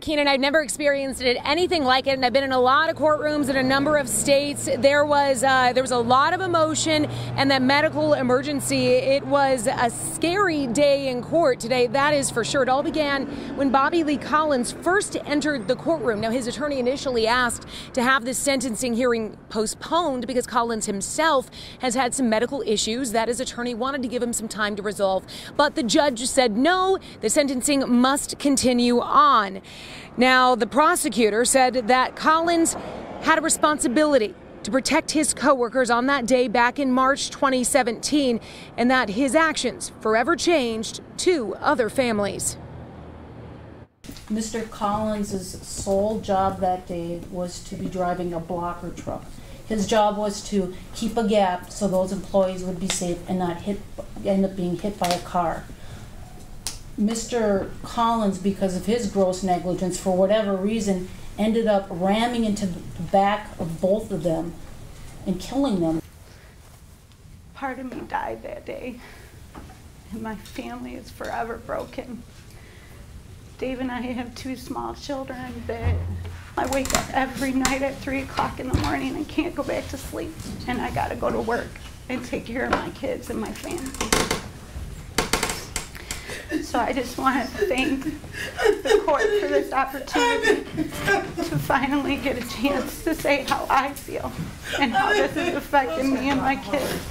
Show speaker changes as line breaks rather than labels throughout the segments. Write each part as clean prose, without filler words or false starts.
Keenan, I've never experienced anything like it, and I've been in a lot of courtrooms in a number of states. There was a lot of emotion and that medical emergency. It was a scary day in court today, that is for sure. It all began when Bobby Lee Collins first entered the courtroom. Now, his attorney initially asked to have this sentencing hearing postponed because Collins himself has had some medical issues that his attorney wanted to give him some time to resolve. But the judge said no, the sentencing must continue on. Now, the prosecutor said that Collins had a responsibility to protect his coworkers on that day back in March 2017, and that his actions forever changed two other families.
Mr. Collins' sole job that day was to be driving a blocker truck. His job was to keep a gap so those employees would be safe and not end up being hit by a car. Mr. Collins, because of his gross negligence, for whatever reason, ended up ramming into the back of both of them and killing them.
Part of me died that day, and my family is forever broken. Dave and I have two small children that I wake up every night at 3 o'clock in the morning and can't go back to sleep, and I gotta go to work and take care of my kids and my family. So I just want to thank the court for this opportunity to finally get a chance to say how I feel and how this is affecting me and my kids.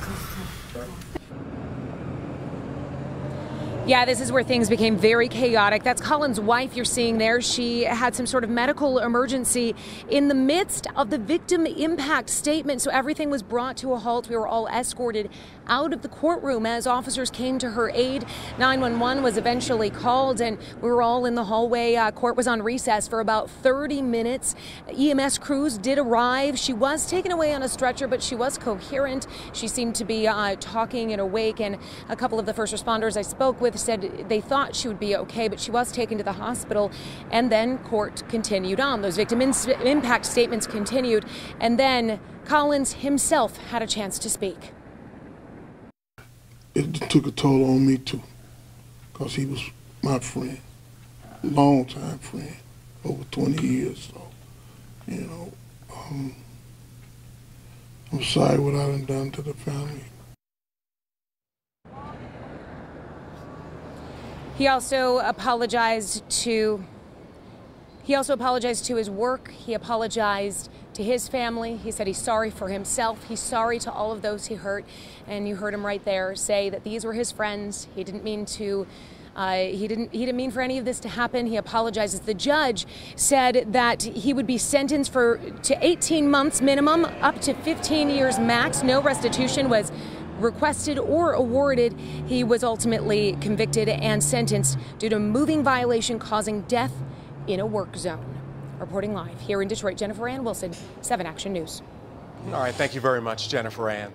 Yeah, this is where things became very chaotic. That's Collins' wife you're seeing there. She had some sort of medical emergency in the midst of the victim impact statement. So everything was brought to a halt. We were all escorted out of the courtroom as officers came to her aid. 911 was eventually called, and we were all in the hallway. Court was on recess for about 30 minutes. EMS crews did arrive. She was taken away on a stretcher, but she was coherent. She seemed to be talking and awake, and a couple of the first responders I spoke with said they thought she would be okay, but she was taken to the hospital, and then court continued on. Those victim impact statements continued, and then Collins himself had a chance to speak.
It took a toll on me too, because he was my friend, long-time friend, over 20 years. So, you know, I'm sorry what I done to the family.
He also apologized to his work. He apologized to his family. He said he's sorry for himself. He's sorry to all of those he hurt. And you heard him right there say that these were his friends. He didn't mean to. He didn't mean for any of this to happen. He apologizes. The judge said that he would be sentenced to 18 months minimum, up to 15 years max. No restitution was requested or awarded. He was ultimately convicted and sentenced due to moving violation causing death in a work zone. Reporting live here in Detroit, Jennifer Ann Wilson, 7 Action News.
All right, thank you very much, Jennifer Ann.